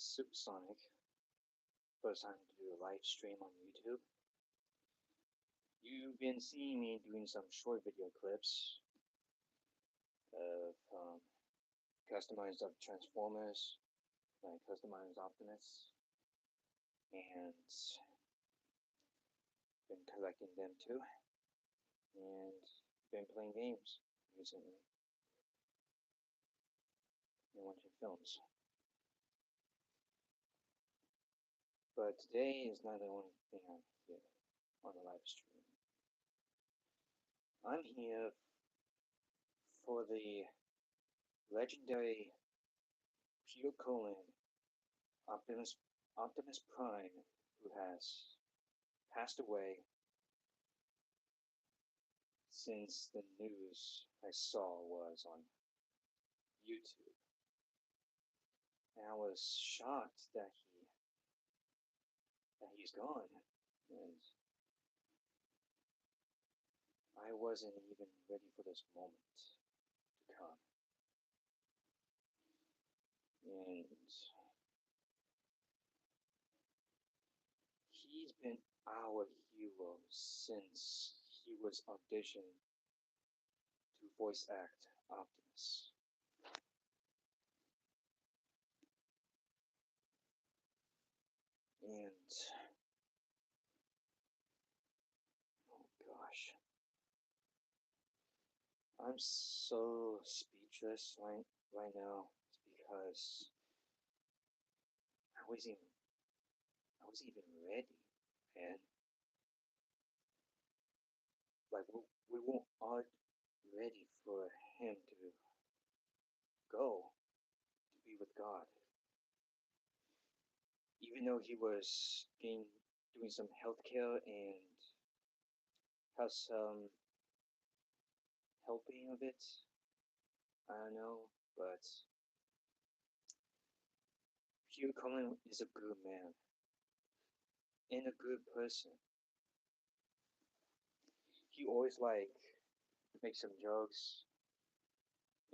is Supersonic. First time to do a live stream on YouTube. You've been seeing me doing some short video clips of customized of Transformers, like customized Optimus, and been collecting them too, and been playing games recently and watching films. But today is not the only thing I'm here on the live stream. I'm here for the legendary Peter Cullen Optimus Prime, who has passed away since the news I saw was on YouTube. And I was shocked that he's gone. And I wasn't even ready for this moment to come. And he's been our hero since he was auditioned to voice act Optimus. And oh gosh, I'm so speechless right now because I wasn't even ready, and like we weren't all ready for him to go to be with God, even though he was doing some healthcare and has some helping of it. I don't know, but Hugh Cullen is a good man and a good person. He always makes some jokes,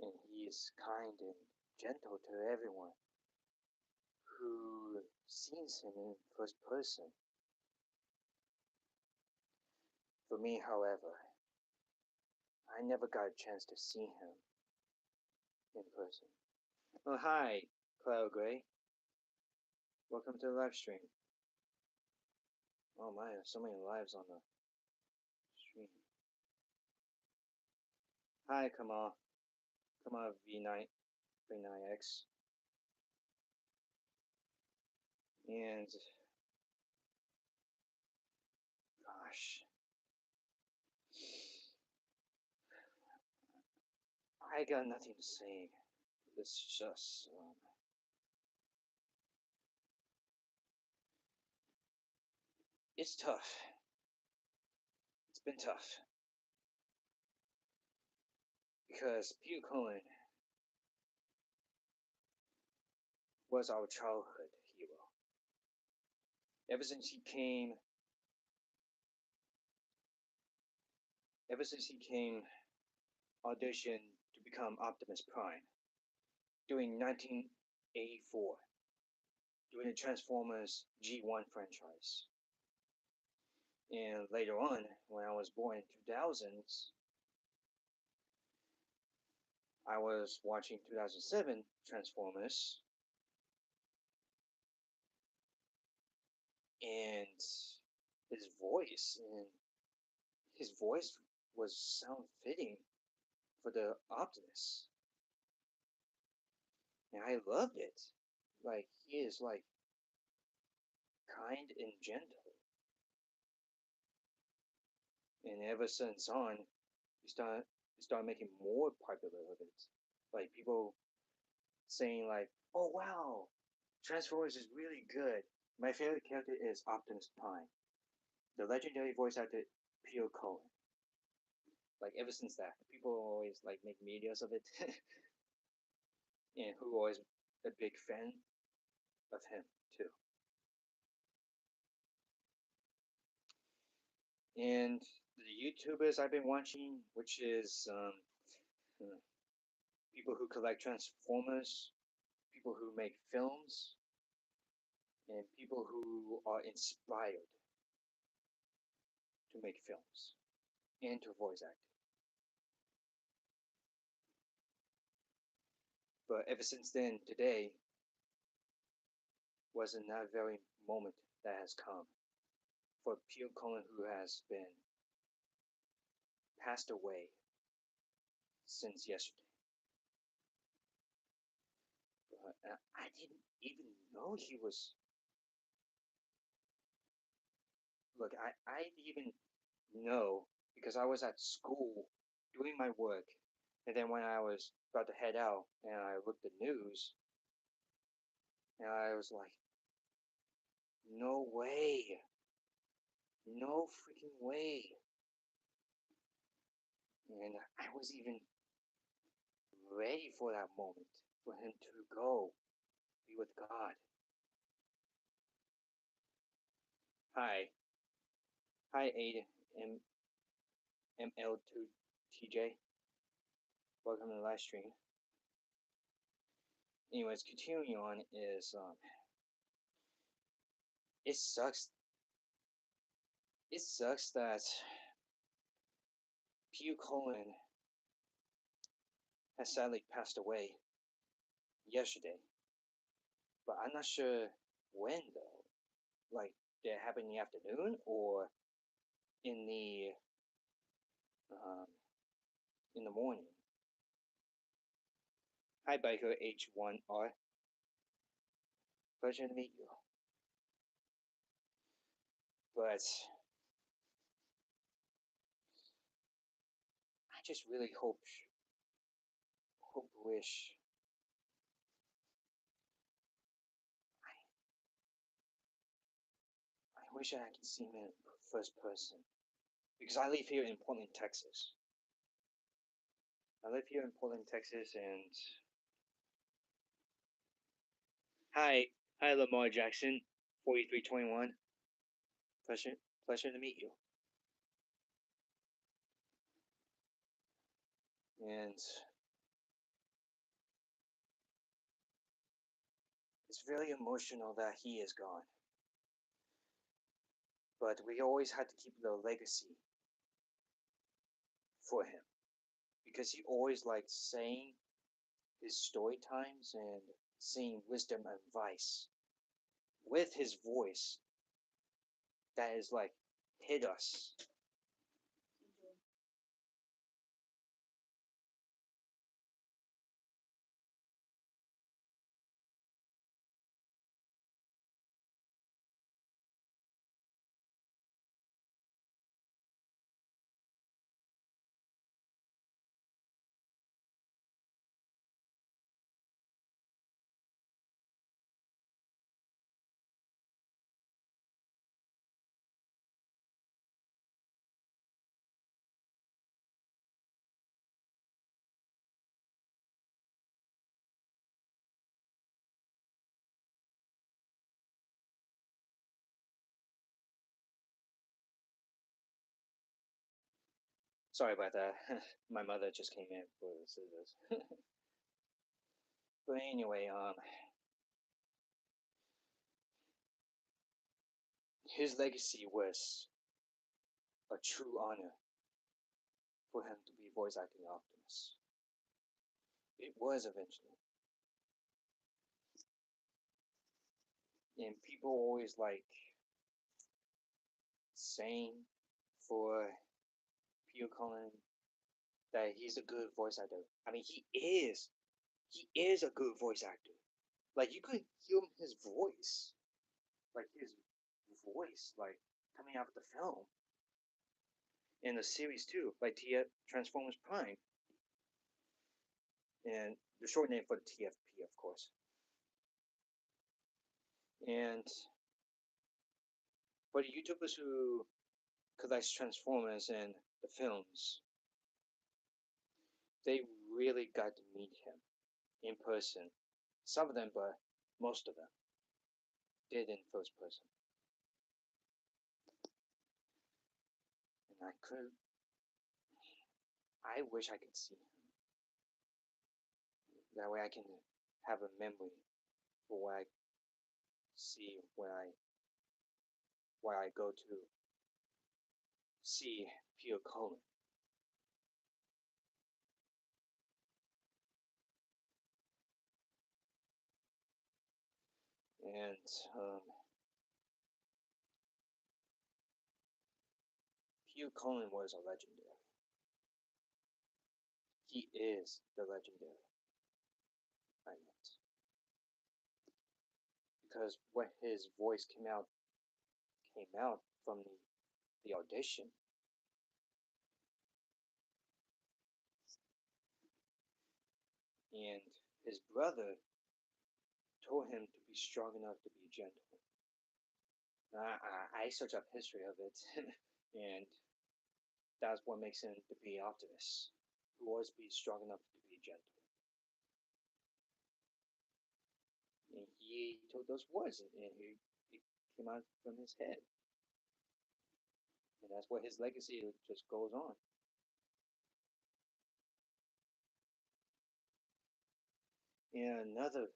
and he is kind and gentle to everyone who sees him in first person. For me, however, I never got a chance to see him in person. Oh, hi, Cloud Gray. Welcome to the live stream. Oh my, there's so many lives on the stream. Hi, Kamal. Kamal V9X. And gosh, I got nothing to say. It's just it's tough. It's been tough because Peter Cullen was our childhood hero. Ever since he came, auditioned to become Optimus Prime during 1984, during the Transformers G1 franchise. And later on, when I was born in 2000s, I was watching 2007 Transformers, and his voice was sound fitting for the Optimus, and I loved it. Like, he is like kind and gentle, and ever since on, he started making more popular of it. Like, people saying like, "Oh wow, Transformers is really good. My favorite character is Optimus Prime." The legendary voice actor Peter Cullen. Like, ever since that, people always like make medias of it, and who always a big fan of him too. And the YouTubers I've been watching, which is people who collect Transformers, people who make films, and people who are inspired to make films and to voice act. But ever since then, today wasn't that very moment that has come for Peter Cullen, who has been passed away since yesterday. I didn't even know he was. Look, I didn't even know because I was at school doing my work, and then when I was about to head out and I looked at the news, and I was like, no way, no freaking way. And I was even ready for that moment for him to go be with God. Hi, hi, Aid ML2TJ. Welcome to the live stream. Anyways, continuing on is it sucks. It sucks that Peter Cullen has sadly passed away yesterday, but I'm not sure when though. Like, did it happen in the afternoon or in the um, in the morning? Hi, Biker H1R. Pleasure to meet you. But I just really wish I wish I could see him in first person because I live here in Portland, Texas. I live here in Portland, Texas, and hi, Lamar Jackson, 4321. Pleasure to meet you. And it's very emotional that he is gone. But we always had to keep the legacy for him because he always liked saying his story times and saying wisdom and advice with his voice that is like hit us. Sorry about that. My mother just came in for the scissors. But anyway, his legacy was a true honor for him to be voice acting Optimus. It was eventually. And people always like saying for Peter Cullen that he's a good voice actor. I mean, he is. He is a good voice actor. Like you could hear his voice, like coming out of the film in the series too, like Transformers Prime, and the short name for the TFP, of course. And for the YouTubers who collects Transformers and the films, they really got to meet him in person. Some of them, but most of them did in first person. And I wish I could see him. That way I can have a memory for what I see when I go to see Peter Cullen. And Peter Cullen was a legendary. He is the legendary. I meant because when his voice came out from the audition, and his brother told him to be strong enough to be gentle. I searched up history of it, and that's what makes him to be Optimus, who always be strong enough to be gentle. And he told those words, and it came out from his head, and that's what his legacy just goes on. And another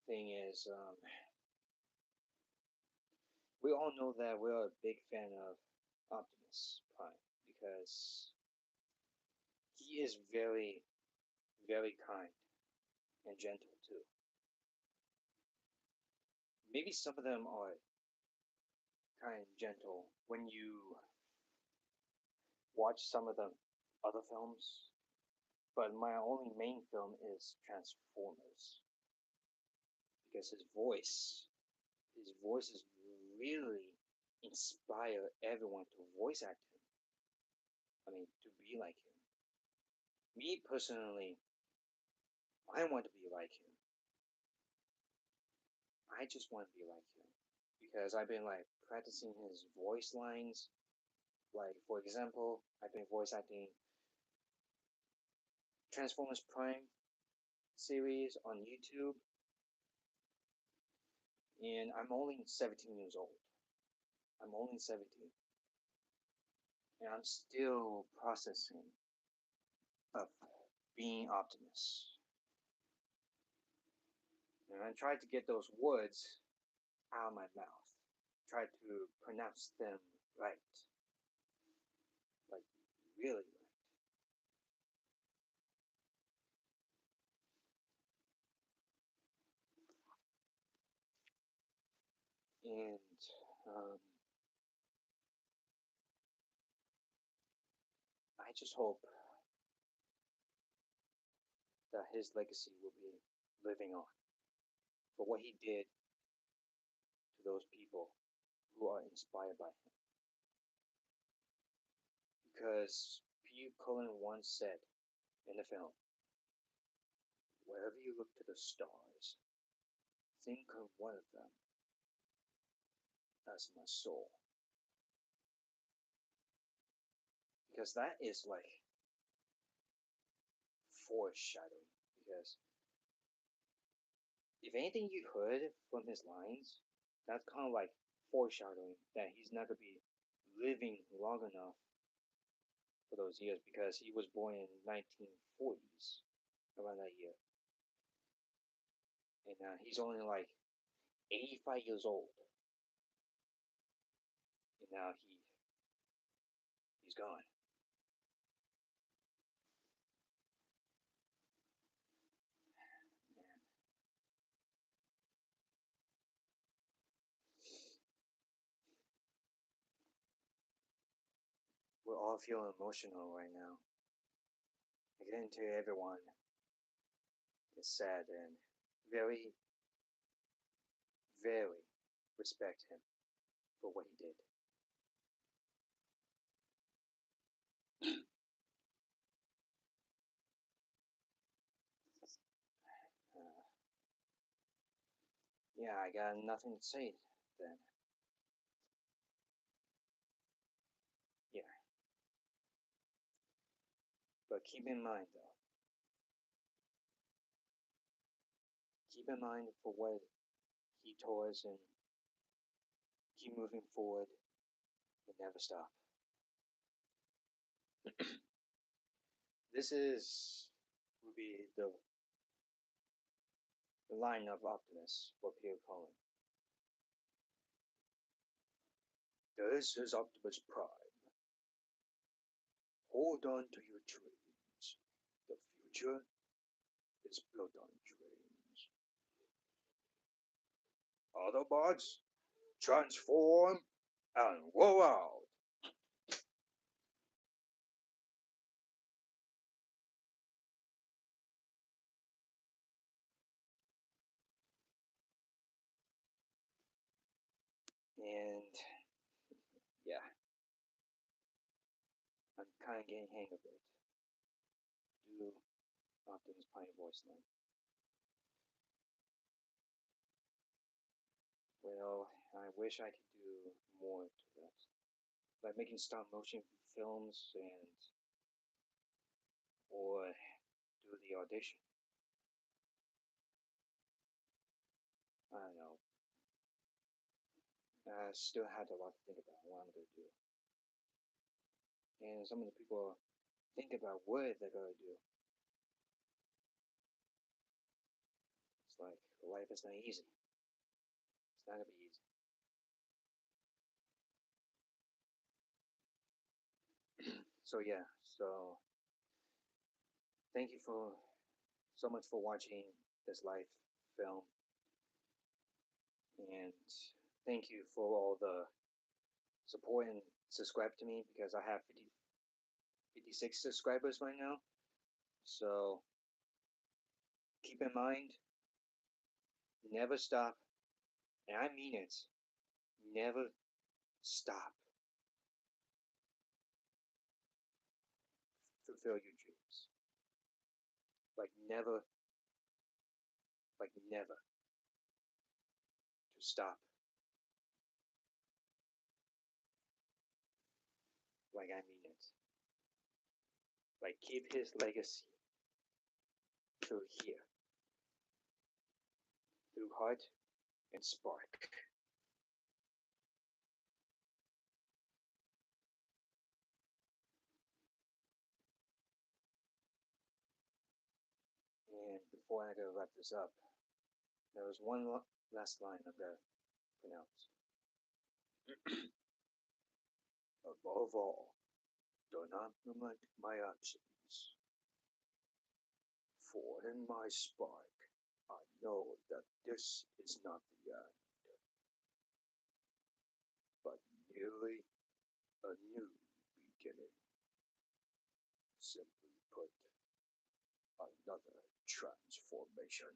thing is, we all know that we're a big fan of Optimus Prime because he is very, very kind and gentle too. Maybe some of them are kind and gentle when you watch some of the other films, but my only main film is Transformers because his voice is really inspire everyone to voice act him. I mean, to be like him. Me personally, I want to be like him. I just want to be like him because I've been like practicing his voice lines. Like for example, I've been voice acting Transformers Prime series on YouTube, and I'm only 17 years old. I'm only 17, and I'm still processing of being Optimus. And I tried to get those words out of my mouth, try to pronounce them right, like really right. And um, I just hope that his legacy will be living on for what he did to those people who are inspired by him. Because Peter Cullen once said in the film, wherever you look to the stars, think of one of them as my soul. Because that is like foreshadowing. Because if anything you heard from his lines, that's kind of like foreshadowing that he's not going to be living long enough for those years because he was born in 1940s around that year, and he's only like 85 years old, and now he's gone. And we're all feeling emotional right now. I get into everyone is sad and very, very respect him for what he did. Uh, yeah, I got nothing to say then. Yeah, but keep in mind though, keep in mind for what he told us and keep moving forward and never stop. This is will be the The line of Optimus for Peter Cullen. This is Optimus Prime. Hold on to your dreams. The future is built on dreams. Autobots, transform and roll out. And yeah, I'm kind of getting hang of it. Do Optimus Prime voice line. Well, I wish I could do more to that, like making stop motion films and or do the audition. I don't know. I still had a lot to think about what I'm gonna do, and some of the people think about what they're gonna do. It's like life is not easy. It's not gonna be easy. So yeah. So thank you for so much for watching this live film, and thank you for all the support and subscribe to me because I have 56 subscribers right now. So keep in mind, never stop, and I mean it. Never stop. Fulfill your dreams. Like never, like never to stop. Like I mean it. Like keep his legacy through here, through heart and spark. And before I go wrap this up, there was one last line I'm gonna pronounce. Above all, do not neglect my actions, for in my spark I know that this is not the end, but merely a new beginning. Simply put, another transformation.